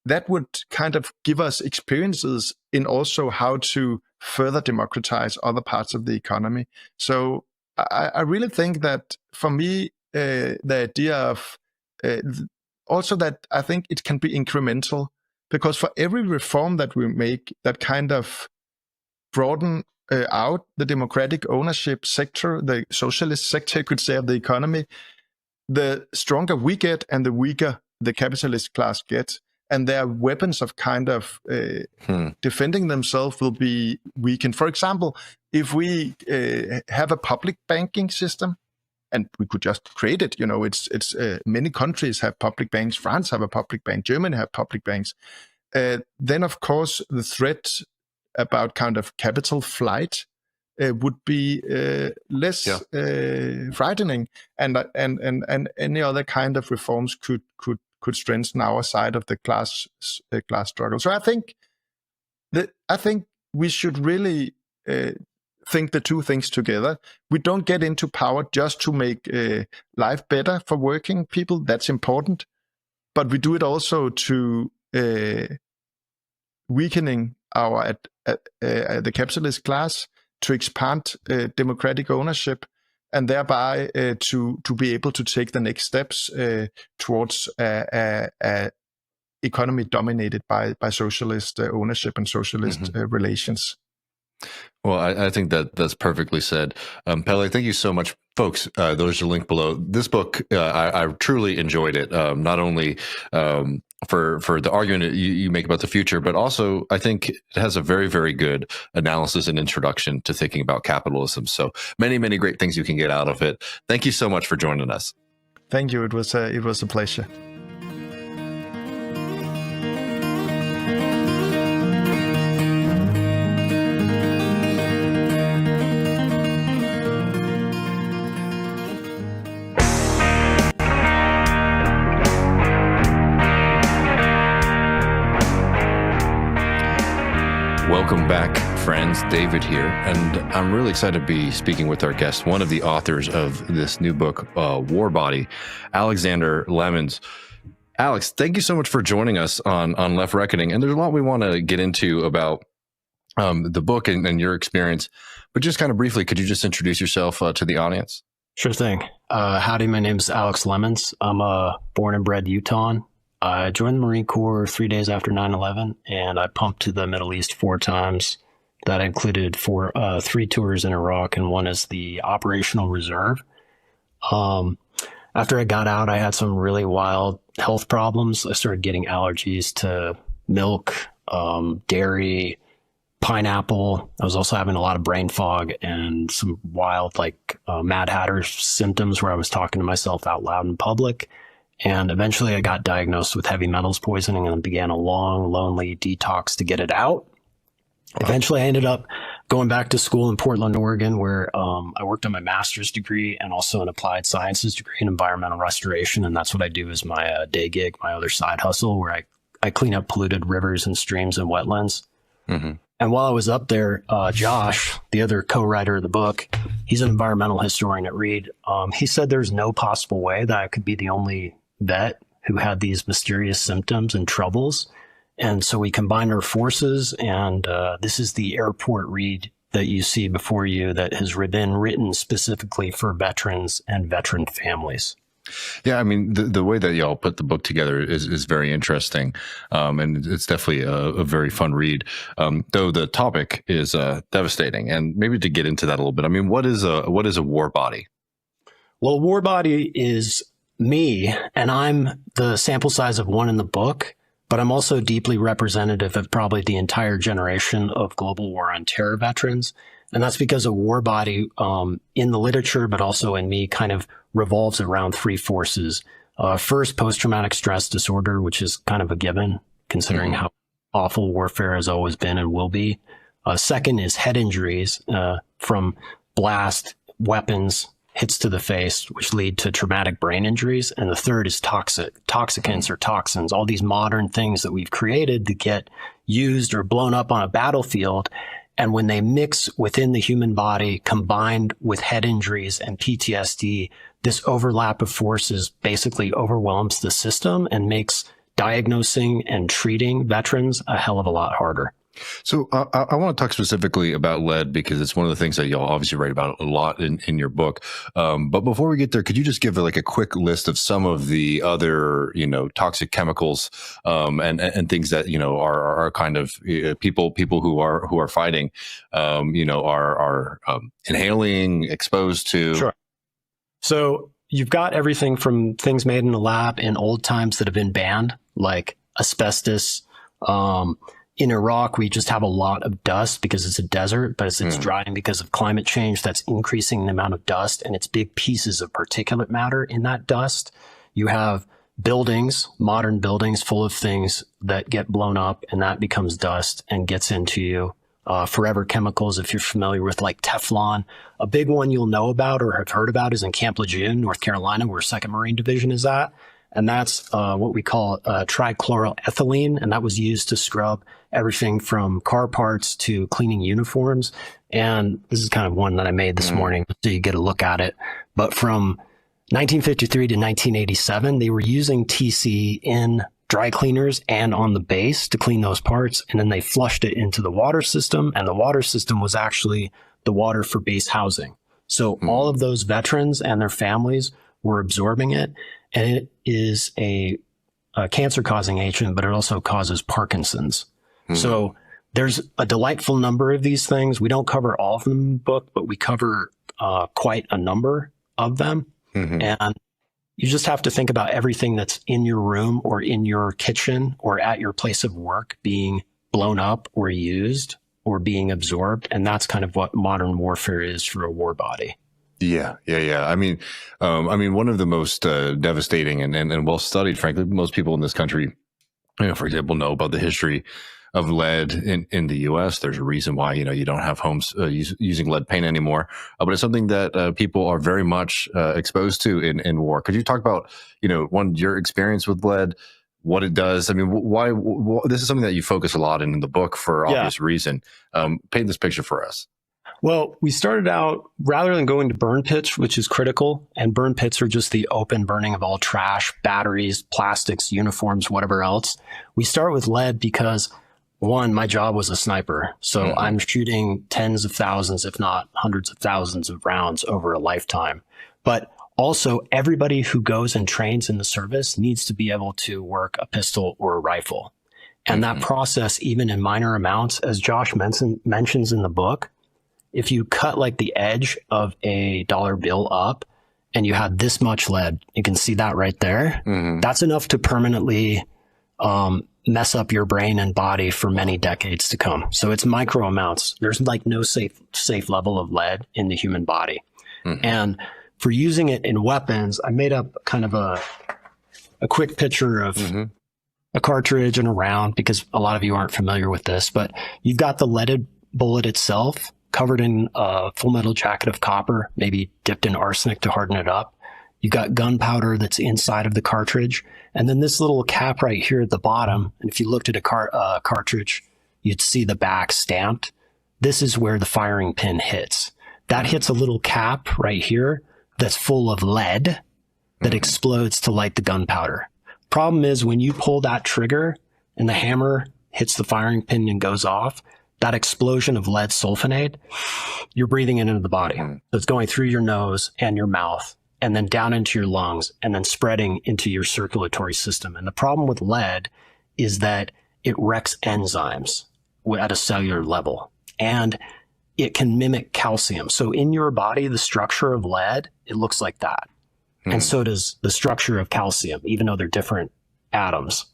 that would kind of give us experiences in also how to further democratize other parts of the economy. So I really think that for me, the idea of also that I think it can be incremental, because for every reform that we make that kind of broaden out the democratic ownership sector, the socialist sector, you could say, of the economy, the stronger we get and the weaker the capitalist class gets. And their weapons of kind of defending themselves will be weakened. For example, if we have a public banking system, and we could just create it, it's many countries have public banks. France have a public bank. Germany have public banks. Then, of course, the threat about kind of capital flight would be less frightening, and any other kind of reforms could strengthen our side of the class struggle. So I think we should really think the two things together. We don't get into power just to make life better for working people. That's important, but we do it also to weakening the capitalist class, to expand democratic ownership, and thereby to be able to take the next steps towards a economy dominated by socialist ownership and socialist relations. Well, I think that's perfectly said. Pelle, thank you so much, folks. Those are linked below. This book, I truly enjoyed it. Not only for the argument you make about the future, but also I think it has a very, very good analysis and introduction to thinking about capitalism. So many, many great things you can get out of it. Thank you so much for joining us. Thank you. It was a pleasure. Welcome back, friends. David here, and I'm really excited to be speaking with our guest, one of the authors of this new book, Warbody, Alexander Lemons. Alex, thank you so much for joining us on Left Reckoning. And there's a lot we want to get into about the book and your experience, but just kind of briefly, could you just introduce yourself to the audience? Sure thing. Howdy, my name's Alex Lemons. I'm a born and bred Utahn. I joined the Marine Corps 3 days after 9/11, and I pumped to the Middle East 4 times. That included 3 tours in Iraq, and one as the operational reserve. After I got out, I had some really wild health problems. I started getting allergies to milk, dairy, pineapple. I was also having a lot of brain fog and some wild, Mad Hatter symptoms where I was talking to myself out loud in public. And eventually I got diagnosed with heavy metals poisoning and began a long, lonely detox to get it out. Eventually I ended up going back to school in Portland, Oregon, where I worked on my master's degree and also an applied sciences degree in environmental restoration. And that's what I do as my day gig, my other side hustle, where I clean up polluted rivers and streams and wetlands. Mm-hmm. And while I was up there, Josh, the other co-writer of the book, he's an environmental historian at Reed. He said there's no possible way that I could be the only vet who had these mysterious symptoms and troubles. And so we combined our forces, and this is the airport read that you see before you that has been written specifically for veterans and veteran families. Yeah, I mean, the way that y'all put the book together is very interesting, and it's definitely a very fun read, though the topic is devastating. And maybe to get into that a little bit, I mean, what is a war body? Well, a war body is me, and I'm the sample size of one in the book, but I'm also deeply representative of probably the entire generation of global war on terror veterans. And that's because a war body in the literature, but also in me, kind of revolves around 3 forces. First, post-traumatic stress disorder, which is kind of a given, considering how awful warfare has always been and will be. Second is head injuries from blast, weapons, hits to the face, which lead to traumatic brain injuries. And the third is toxicants or toxins, all these modern things that we've created to get used or blown up on a battlefield. And when they mix within the human body, combined with head injuries and PTSD, this overlap of forces basically overwhelms the system and makes diagnosing and treating veterans a hell of a lot harder. So I want to talk specifically about lead because it's one of the things that y'all obviously write about a lot in your book. But before we get there, could you just give a quick list of some of the other, toxic chemicals and things that, are kind of people who are fighting, are inhaling, exposed to? Sure. So you've got everything from things made in the lab in old times that have been banned, like asbestos. In Iraq, we just have a lot of dust because it's a desert, but it's drying because of climate change that's increasing the amount of dust, and it's big pieces of particulate matter in that dust. You have buildings, modern buildings full of things that get blown up, and that becomes dust and gets into you. Forever chemicals, if you're familiar with Teflon. A big one you'll know about or have heard about is in Camp Lejeune, North Carolina, where 2nd Marine Division is at. And that's what we call trichloroethylene, and that was used to scrub everything from car parts to cleaning uniforms. And this is kind of one that I made this morning, so you get a look at it. But from 1953 to 1987, they were using TC in dry cleaners and on the base to clean those parts, and then they flushed it into the water system, and the water system was actually the water for base housing. So all of those veterans and their families were absorbing it, and it is a cancer-causing agent, but it also causes Parkinson's. So There's a delightful number of these things. We don't cover all of them in the book, but we cover quite a number of them. Mm-hmm. And you just have to think about everything that's in your room or in your kitchen or at your place of work being blown up or used or being absorbed. And that's kind of what modern warfare is for a war body. Yeah. I mean, one of the most devastating and well studied, frankly, most people in this country, for example, know about the history of lead in the U.S. There's a reason why, you don't have homes using lead paint anymore, but it's something that people are very much exposed to in war. Could you talk about, your experience with lead, what it does? I mean, why this is something that you focus a lot in the book for obvious reason. Paint this picture for us. Well, we started out, rather than going to burn pits, which is critical, and burn pits are just the open burning of all trash, batteries, plastics, uniforms, whatever else. We start with lead because, one, my job was a sniper. So I'm shooting tens of thousands, if not hundreds of thousands of rounds over a lifetime. But also, everybody who goes and trains in the service needs to be able to work a pistol or a rifle. And that process, even in minor amounts, as Josh mentions in the book, if you cut like the edge of a dollar bill up and you had this much lead, you can see that right there. That's enough to permanently mess up your brain and body for many decades to come. So it's micro amounts. There's like no safe level of lead in the human body. And for using it in weapons, I made up kind of a quick picture of a cartridge and a round, because a lot of you aren't familiar with this, but you've got the leaded bullet itself covered in a full metal jacket of copper, maybe dipped in arsenic to harden it up. You got gunpowder that's inside of the cartridge. And then this little cap right here at the bottom. And if you looked at a cartridge, you'd see the back stamped. This is where the firing pin hits. That hits a little cap right here that's full of lead that explodes to light the gunpowder. Problem is, when you pull that trigger and the hammer hits the firing pin and goes off, that explosion of lead sulfonate, you're breathing it into the body. So it's going through your nose and your mouth and then down into your lungs and then spreading into your circulatory system. And the problem with lead is that it wrecks enzymes at a cellular level, and it can mimic calcium. So in your body, the structure of lead, it looks like that. And so does the structure of calcium, even though they're different atoms.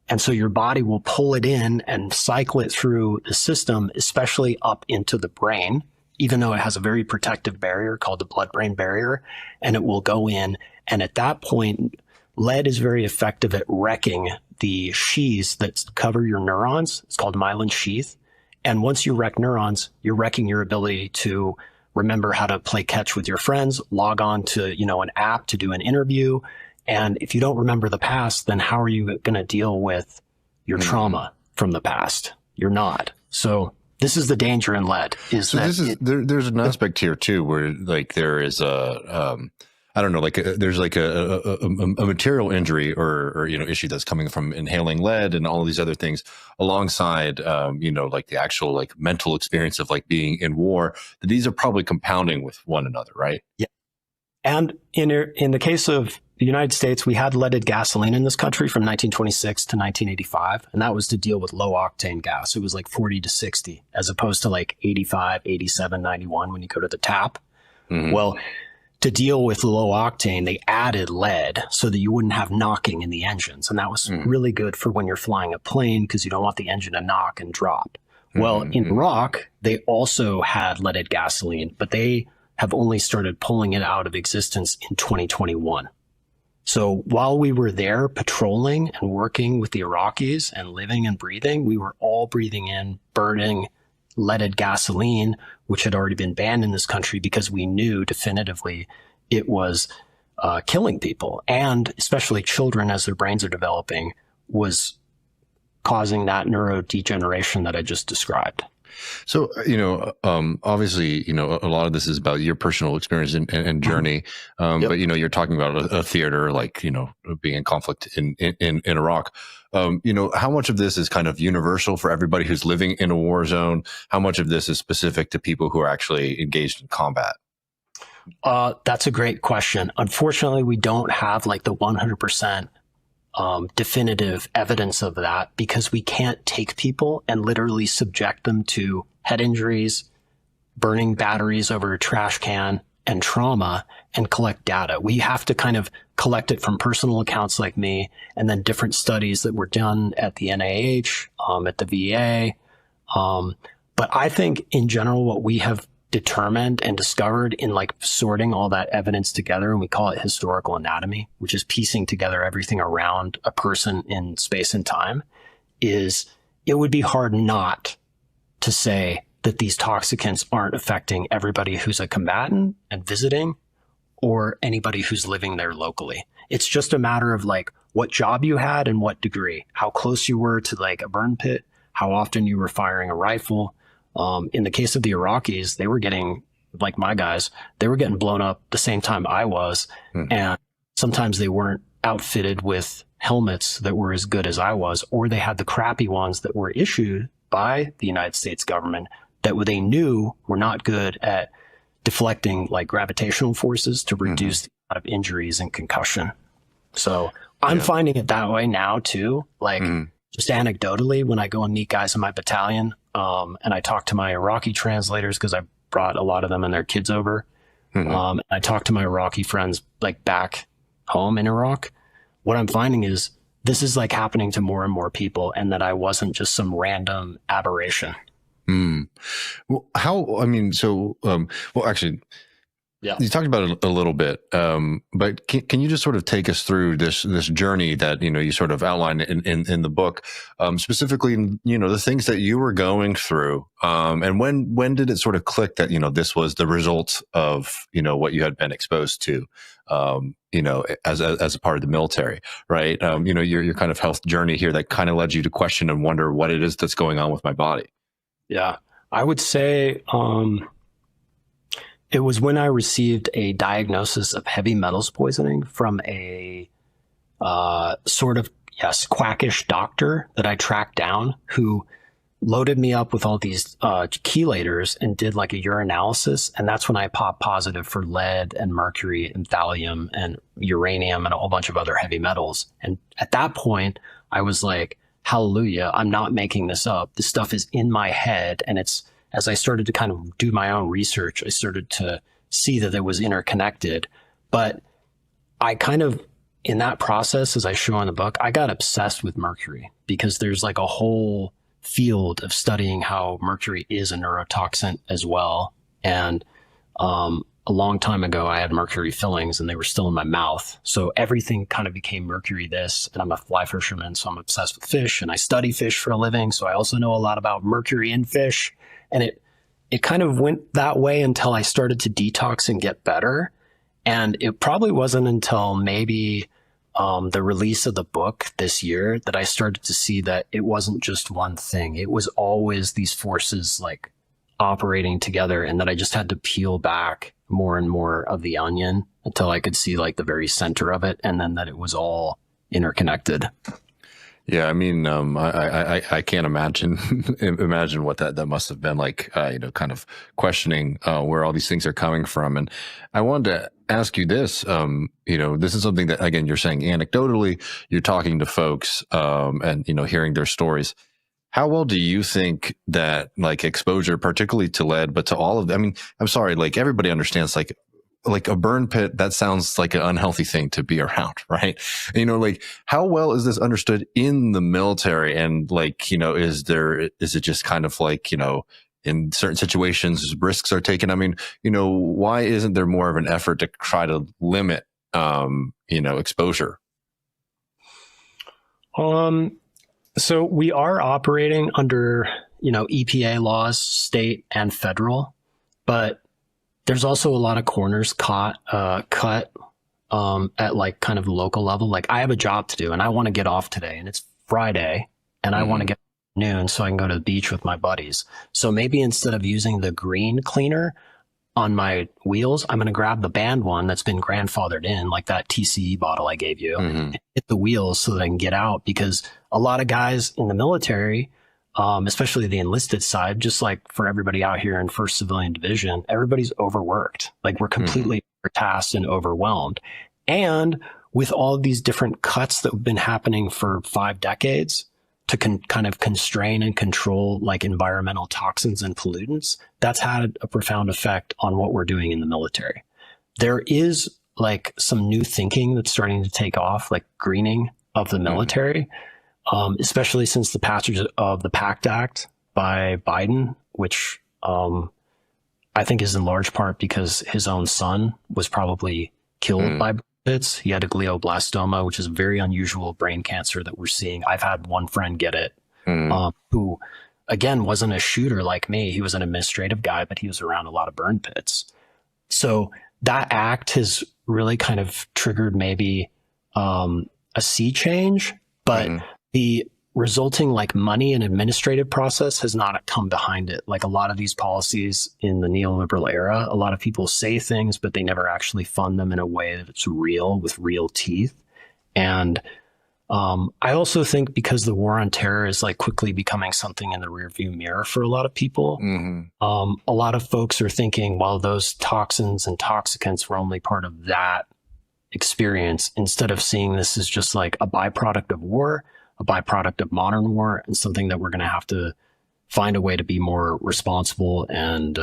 And so your body will pull it in and cycle it through the system, especially up into the brain, even though it has a very protective barrier called the blood-brain barrier, and it will go in. And at that point, lead is very effective at wrecking the sheaths that cover your neurons. It's called myelin sheath. And once you wreck neurons, you're wrecking your ability to remember how to play catch with your friends, log on to, an app to do an interview. And if you don't remember the past, then how are you going to deal with your trauma from the past? You're not. So this is the danger in lead. There's an aspect here too, where like there is there's like a material injury or issue that's coming from inhaling lead and all of these other things alongside, like the actual like mental experience of like being in war. These are probably compounding with one another, right? Yeah. And in the case of the United States, we had leaded gasoline in this country from 1926 to 1985, and that was to deal with low octane gas. It was like 40 to 60, as opposed to like 85, 87, 91 when you go to the tap. Well, to deal with low octane, they added lead so that you wouldn't have knocking in the engines. And that was really good for when you're flying a plane, because you don't want the engine to knock and drop. Well, in Iraq, they also had leaded gasoline, but they have only started pulling it out of existence in 2021. So while we were there patrolling and working with the Iraqis and living and breathing, we were all breathing in, burning leaded gasoline, which had already been banned in this country because we knew definitively it was killing people, and especially children as their brains are developing, was causing that neurodegeneration that I just described. So, obviously, a lot of this is about your personal experience and journey. But, you're talking about a theater, like, being in conflict in Iraq. How much of this is kind of universal for everybody who's living in a war zone? How much of this is specific to people who are actually engaged in combat? That's a great question. Unfortunately, we don't have like the 100% definitive evidence of that because we can't take people and literally subject them to head injuries, burning batteries over a trash can, and trauma and collect data. We have to kind of collect it from personal accounts like me, and then different studies that were done at the NIH, at the VA. But I think in general, what we have determined and discovered in like sorting all that evidence together, and we call it historical anatomy, which is piecing together everything around a person in space and time, is it would be hard not to say that these toxicants aren't affecting everybody who's a combatant and visiting or anybody who's living there locally. It's just a matter of like what job you had and what degree, how close you were to like a burn pit, how often you were firing a rifle. In the case of the Iraqis, they were getting, like my guys, they were getting blown up the same time I was. And sometimes they weren't outfitted with helmets that were as good as I was, or they had the crappy ones that were issued by the United States government that they knew were not good at deflecting like gravitational forces to reduce the amount of injuries and concussion. So I'm finding it that way now too. Like just anecdotally, when I go and meet guys in my battalion, and I talk to my Iraqi translators because I brought a lot of them and their kids over. And I talk to my Iraqi friends like back home in Iraq. What I'm finding is this is like happening to more and more people, and that I wasn't just some random aberration. Well, actually, you talked about it a little bit, but can you just sort of take us through this journey that, you sort of outlined in the book, specifically, the things that you were going through, and when did it sort of click that, this was the result of, what you had been exposed to, as a part of the military, right? Your kind of health journey here that kind of led you to question and wonder what it is that's going on with my body. Yeah, I would say it was when I received a diagnosis of heavy metals poisoning from a sort of, quackish doctor that I tracked down who loaded me up with all these chelators and did like a urinalysis. And that's when I popped positive for lead and mercury and thallium and uranium and a whole bunch of other heavy metals. And at that point, I was like, hallelujah, I'm not making this up. This stuff is in my head. And it's, as I started to kind of do my own research, I started to see that it was interconnected. But I kind of, in that process, as I show in the book, I got obsessed with mercury because there's like a whole field of studying how mercury is a neurotoxin as well. And a long time ago, I had mercury fillings and they were still in my mouth. So everything kind of became mercury this, and I'm a fly fisherman, so I'm obsessed with fish and I study fish for a living. So I also know a lot about mercury in fish. And it kind of went that way until I started to detox and get better. And it probably wasn't until maybe the release of the book this year that I started to see that it wasn't just one thing. It was always these forces like operating together, and that I just had to peel back more and more of the onion until I could see like the very center of it, and then that it was all interconnected. Yeah, I mean, I can't imagine what that must have been like, kind of questioning where all these things are coming from. And I wanted to ask you this, this is something that, again, you're saying anecdotally, you're talking to folks and, hearing their stories. How well do you think that like exposure, particularly to lead, but to all of them, I mean, I'm sorry, like everybody understands like a burn pit, that sounds like an unhealthy thing to be around, right? Like how well is this understood in the military? And like, is it just kind of like, in certain situations, risks are taken? I mean, why isn't there more of an effort to try to limit, exposure? So we are operating under, EPA laws, state and federal, but there's also a lot of corners cut at like kind of local level. Like I have a job to do and I want to get off today and it's Friday and I want to get noon so I can go to the beach with my buddies. So maybe instead of using the green cleaner on my wheels, I'm going to grab the banned one that's been grandfathered in, like that TCE bottle I gave you, and hit the wheels so that I can get out. Because a lot of guys in the military, especially the enlisted side, just like for everybody out here in 1st Civilian Division, everybody's overworked. Like we're completely overtasked and overwhelmed. And with all of these different cuts that have been happening for 5 decades to kind of constrain and control like environmental toxins and pollutants, that's had a profound effect on what we're doing in the military. There is like some new thinking that's starting to take off, like greening of the military, especially since the passage of the PACT Act by Biden, which I think is in large part because his own son was probably killed by bullets. He had a glioblastoma, which is a very unusual brain cancer that we're seeing. I've had one friend get it, who, again, wasn't a shooter like me. He was an administrative guy, but he was around a lot of burn pits. So that act has really kind of triggered maybe a sea change, but the resulting like money and administrative process has not come behind it. Like a lot of these policies in the neoliberal era, a lot of people say things, but they never actually fund them in a way that's real with real teeth. And I also think because the war on terror is like quickly becoming something in the rearview mirror for a lot of people, a lot of folks are thinking, well, those toxins and toxicants were only part of that experience, instead of seeing this as just like a byproduct of war, a byproduct of modern war, and something that we're going to have to find a way to be more responsible and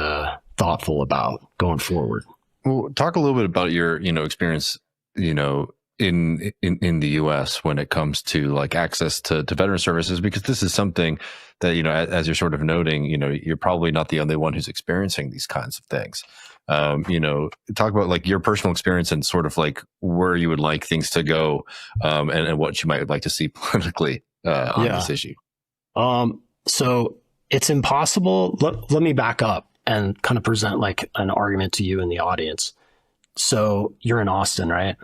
thoughtful about going forward. Well, talk a little bit about your, experience, in the U.S. when it comes to like access to veteran services, because this is something that, as you're sort of noting, you're probably not the only one who's experiencing these kinds of things. Talk about like your personal experience and sort of like where you would like things to go, and what you might like to see politically on this issue. So it's impossible. Let me back up and kind of present like an argument to you in the audience. So you're in Austin, right?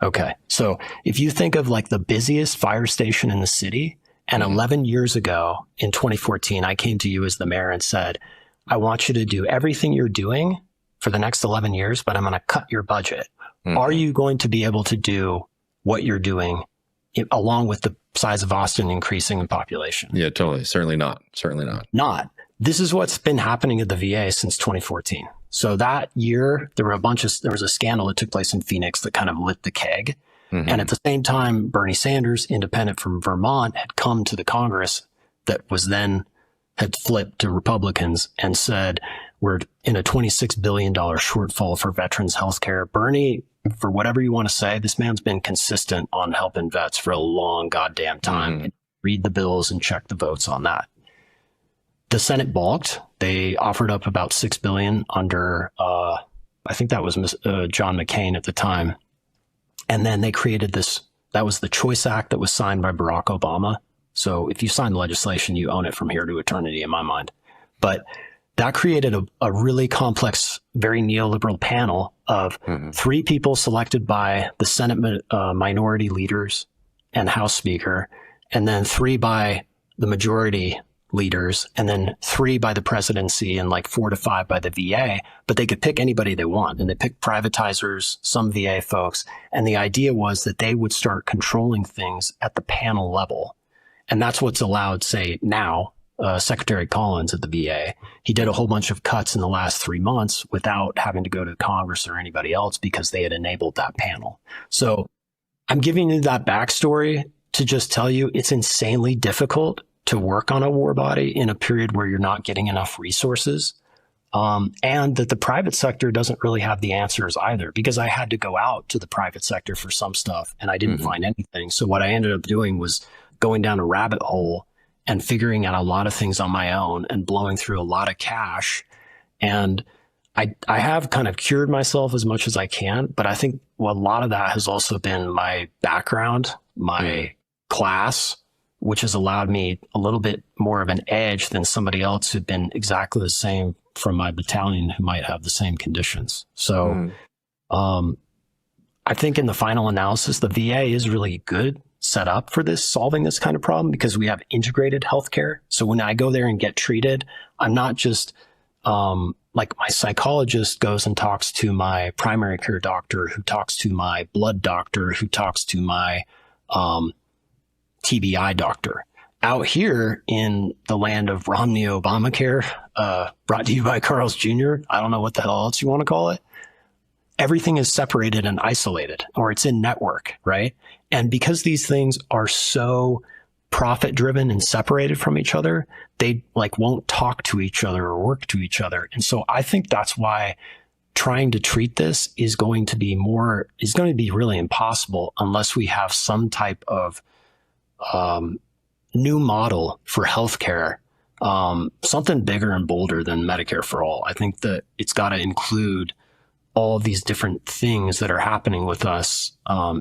Okay. So if you think of like the busiest fire station in the city, and 11 years ago in 2014, I came to you as the mayor and said, I want you to do everything you're doing for the next 11 years, but I'm going to cut your budget. Are you going to be able to do what you're doing along with the size of Austin increasing in population? Yeah, totally. Certainly not. Certainly not. Not. This is what's been happening at the VA since 2014. So that year, there was a scandal that took place in Phoenix that kind of lit the keg. And at the same time, Bernie Sanders, independent from Vermont, had come to the Congress that was then had flipped to Republicans and said, we're in a $26 billion shortfall for veterans healthcare. Bernie, for whatever you want to say, this man's been consistent on helping vets for a long goddamn time. Read the bills and check the votes on that. The Senate balked. They offered up about $6 billion under, I think that was John McCain at the time. And then they created that was the Choice Act that was signed by Barack Obama. So if you sign the legislation, you own it from here to eternity in my mind. But that created a really complex, very neoliberal panel of 3 people selected by the Senate minority leaders and House Speaker, and then 3 by the majority leaders, and then 3 by the presidency, and like 4 to 5 by the VA. But they could pick anybody they want, and they picked privatizers, some VA folks. And the idea was that they would start controlling things at the panel level. And that's what's allowed, say, now, Secretary Collins at the VA. He did a whole bunch of cuts in the last 3 months without having to go to Congress or anybody else because they had enabled that panel. So I'm giving you that backstory to just tell you it's insanely difficult to work on a war body in a period where you're not getting enough resources. And that the private sector doesn't really have the answers either, because I had to go out to the private sector for some stuff and I didn't find anything. So what I ended up doing was going down a rabbit hole and figuring out a lot of things on my own and blowing through a lot of cash. And I have kind of cured myself as much as I can, but I think a lot of that has also been my background, my class, which has allowed me a little bit more of an edge than somebody else who'd been exactly the same from my battalion who might have the same conditions. So I think in the final analysis, the VA is really good set up for this, solving this kind of problem, because we have integrated healthcare. So when I go there and get treated, I'm not just like my psychologist goes and talks to my primary care doctor, who talks to my blood doctor, who talks to my TBI doctor. Out here in the land of Romney Obamacare, brought to you by Carl's Jr., I don't know what the hell else you want to call it, everything is separated and isolated, or it's in network, right? And because these things are so profit driven and separated from each other, they like won't talk to each other or work to each other. And so I think that's why trying to treat this is going to be really impossible unless we have some type of new model for healthcare, something bigger and bolder than Medicare for all. I think that it's got to include all of these different things that are happening with us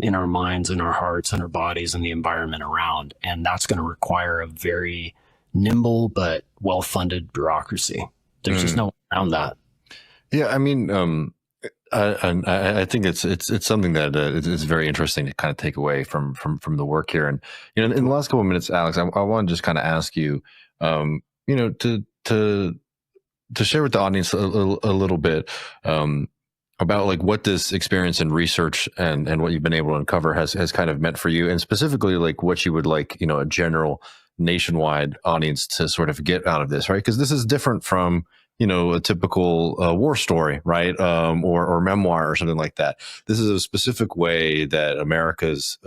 in our minds and our hearts and our bodies and the environment around. And that's going to require a very nimble but well-funded bureaucracy. There's just no way around that. Yeah, I mean, I think it's something that is very interesting to kind of take away from the work here. And in the last couple of minutes, Alex, I want to just kind of ask you, to share with the audience a little bit about like what this experience and research and what you've been able to uncover has kind of meant for you, and specifically like what you would like, a general nationwide audience to sort of get out of this, right? Because this is different from a typical war story, right? Or memoir or something like that. This is a specific way that America's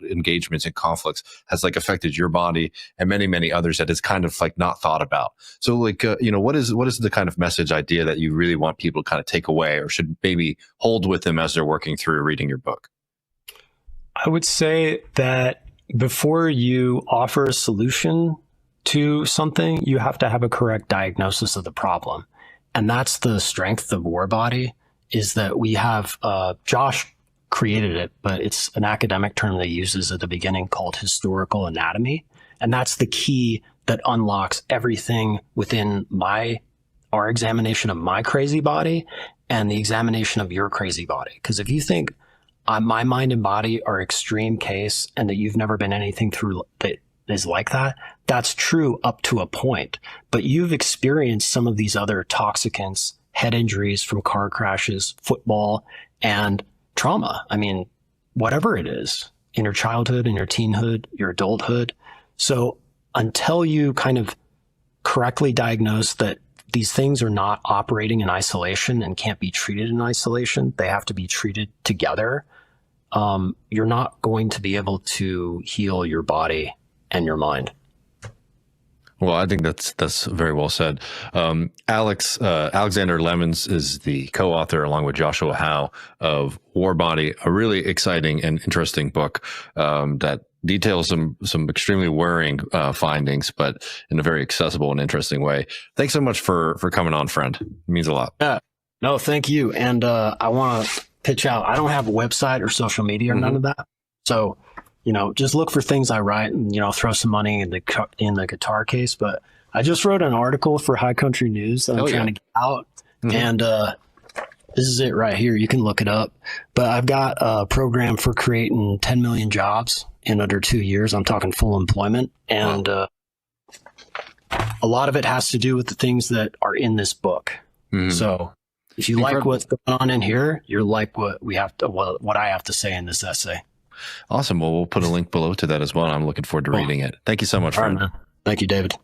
engagements and conflicts has like affected your body and many, many others that is kind of like not thought about. So like, what is the kind of message idea that you really want people to kind of take away or should maybe hold with them as they're working through reading your book? I would say that before you offer a solution to something, you have to have a correct diagnosis of the problem. And that's the strength of Warbody, is that we have, Josh created it, but it's an academic term that he uses at the beginning called historical anatomy. And that's the key that unlocks everything within our examination of my crazy body and the examination of your crazy body. Because if you think my mind and body are extreme case and that you've never been anything through that is like that, that's true up to a point. But you've experienced some of these other toxicants, head injuries from car crashes, football, and trauma. I mean, whatever it is, in your childhood, in your teenhood, your adulthood. So until you kind of correctly diagnose that these things are not operating in isolation and can't be treated in isolation, they have to be treated together, you're not going to be able to heal your body and your mind. Well, I think that's very well said. Alexander Lemons is the co-author, along with Joshua Howe, of Warbody, a really exciting and interesting book that details some extremely worrying findings, but in a very accessible and interesting way. Thanks so much for coming on, friend. It means a lot. Yeah. No, thank you. And I want to pitch out. I don't have a website or social media or none of that. So just look for things I write and, throw some money in the guitar case. But I just wrote an article for High Country News that I'm trying to get out. And this is it right here. You can look it up. But I've got a program for creating 10 million jobs in under 2 years. I'm talking full employment. And a lot of it has to do with the things that are in this book. So if you like what's going on in here, you're like what I have to say in this essay. Awesome. Well, we'll put a link below to that as well. I'm looking forward to reading it. Thank you so much, friend. Thank you, David.